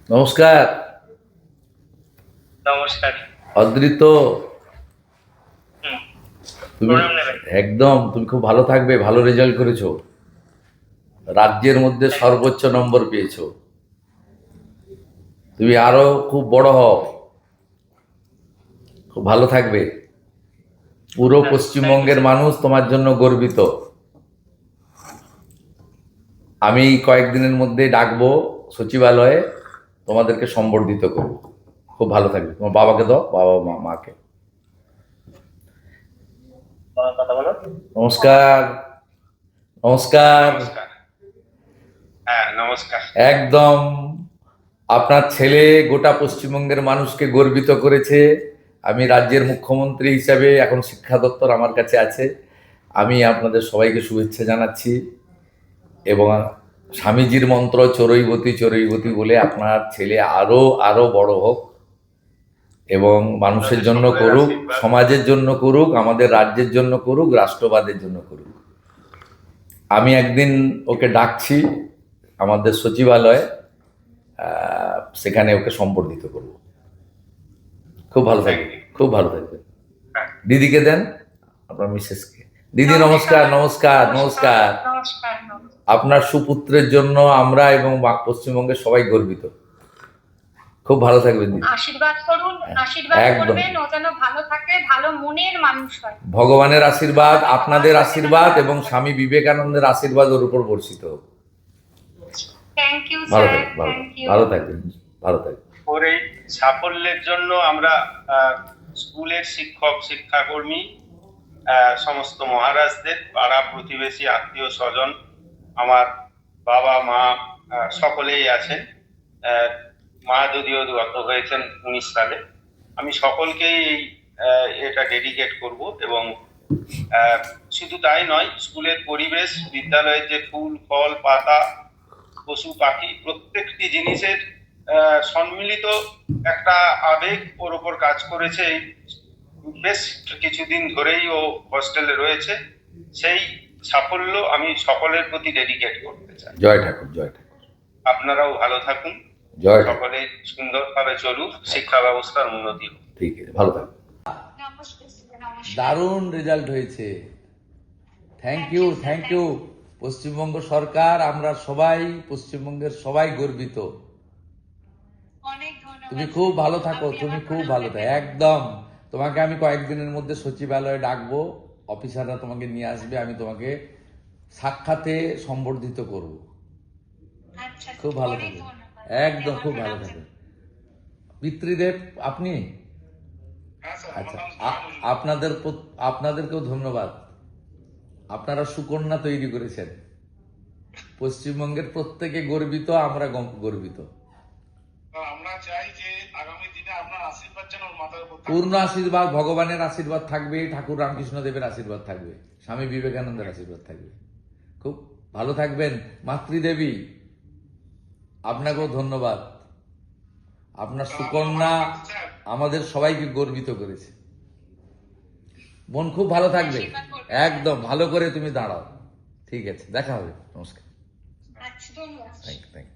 নমস্কার। নমস্কার। অদ্রিত, হুম, তুমি প্রণাম নেবেন। একদম তুমি খুব ভালো থাকবে। ভালো রেজাল্ট করেছো, রাজ্যের মধ্যে থ্যাংক ইউ। সর্বোচ্চ নম্বর পেয়েছো। তুমি আরো খুব বড় হও, খুব ভালো থাকবে। পুরো থ্যাংক ইউ পশ্চিমবঙ্গের স্যার। মানুষ তোমার জন্য গর্বিত। আমি কয়েকদিনের মধ্যে ডাকবো সচিবালয়ে, তোমাদেরকে সম্বর্ধিত করবো। খুব ভালো থাকবে। তোমার বাবাকে দাও, বাবা মা মাকে। কথা বলো। নমস্কার। নমস্কার। নমস্কার। হ্যাঁ, নমস্কার। একদম আপনার ছেলে গোটা পশ্চিমবঙ্গের মানুষকে গর্বিত করেছে। আমি রাজ্যের মুখ্যমন্ত্রী হিসাবে এখন শিক্ষা দপ্তর আমার কাছে আছে। আমি আপনাদের সবাইকে শুভেচ্ছা জানাচ্ছি এবং স্বামীজির মন্ত্র চরৈবতী চরৈবতী বলে আপনার ছেলে আরো আরো বড় হোক এবং মানুষের আপনাদের জন্য সকলের করুক, আশীর্বাদ। সমাজের জন্য করুক, আমাদের রাজ্যের জন্য করুক, রাষ্ট্রবাদের জন্য করুক। আমি একদিন ওকে ডাকছি আমাদের সচিবালয়ে, সেখানে ওকে সম্বর্ধিত করব। খুব ভালো থ্যাংক থাকবে, ইউ। খুব ভালো থাকবে। হ্যাঁ। দিদিকে দেন, আপনার মিসেসকে। দিদি নমস্কার, নমস্কার, নমস্কার। আপনার সুপুত্রের জন্য আমরা এবং পশ্চিমবঙ্গের সবাই গর্বিত। খুব ভালো থাকবেন দিদি। আশীর্বাদ করুন, আশীর্বাদ একদম করবেন, ও যেন ভালো থাকে, ভালো মনের মানুষ হয়। ভগবানের আশীর্বাদ, আপনাদের আশীর্বাদ এবং স্বামী বিবেকানন্দের আশীর্বাদ ওর উপর বর্ষিত হোক। থ্যাংক ইউ ভালো স্যার, থাকবেন, ভালো থ্যাংক ইউ। ভালো থাকবেন, ভালো থাকবেন। ওর এই সাফল্যের জন্য আমরা স্কুলের শিক্ষক শিক্ষাকর্মী, সমস্ত মহারাজদের, পাড়া প্রতিবেশী, আত্মীয় স্বজন, আমার বাবা মা সকলেই আছেন। আহ, মা যদিও গত হয়েছেন 19 সালে। আমি সকলকেই এটা ডেডিকেট করব এবং আহ, শুধু তাই নয়, স্কুলের পরিবেশ, বিদ্যালয়ের যে ফুল ফল পাতা, পশু পাখি, প্রত্যেকটি জিনিসের সম্মিলিত একটা আবেগ ওর ওপর কাজ করেছে। এই বেশ কিছুদিন ধরেই ও হস্টেলে রয়েছে। সেই সাফল্য আমি সকলের প্রতি ডেডিকেট করতে চাই। জয় ঠাকুর, জয় ঠাকুর, আপনারাও ভালো থাকুন, জয় ঠাকুর। সকলে সুন্দরভাবে চলুক, শিক্ষা ব্যবস্থার উন্নতি হোক। ঠিক আছে, ভালো থাকবেন। নমস্কার স্যার, নমস্কার। দারুণ রেজাল্ট হয়েছে। Thank you, thank you. Paschimbanga সরকার, আমরা সবাই, পশ্চিমবঙ্গের সবাই গর্বিত। অনেক ধন্যবাদ। তুমি খুব ভালো থাকো, আপনি তুমি আমার খুব ভালো ভালো থাকো। থাকবেন। একদম তোমাকে আমি কয়েকদিনের মধ্যে সচিবালয়ে ডাকবো, অফিসাররা তোমাকে নিয়ে আসবে, আমি তোমাকে সাক্ষাতে সম্বর্ধিত করব। আচ্ছা, খুব ভালো অনেক থাকবে, ধন্যবাদ। একদম খুব ভালো থাকবে। পিতৃদেব আপনি? আচ্ছা, আপনাদেরকেও ধন্যবাদ। আপনারা সুকন্যা তৈরি করেছেন। পশ্চিমবঙ্গের প্রত্যেকে গর্বিত, আমরা গর্বিত। আমরা চাই যে আগামী দিনে আপনার আশীর্বাদ যেন ওর মাথার উপর থাকে। পূর্ণ আশীর্বাদ, ভগবানের আশীর্বাদ থাকবে, ঠাকুর রামকৃষ্ণ দেবের আশীর্বাদ থাকবে, স্বামী বিবেকানন্দের আশীর্বাদ থাকবে। খুব ভালো থাকবেন। মাতৃদেবী, আপনাকেও ধন্যবাদ। আপনার সুকন্যা আমাদের সবাইকে গর্বিত করেছে। বোন খুব ভালো থাকবে, একদম ভালো করে তুমি দাঁড়াও। ঠিক আছে, দেখা হবে। নমস্কার। আচ্ছা, ধন্যবাদ। Thank you, thank you.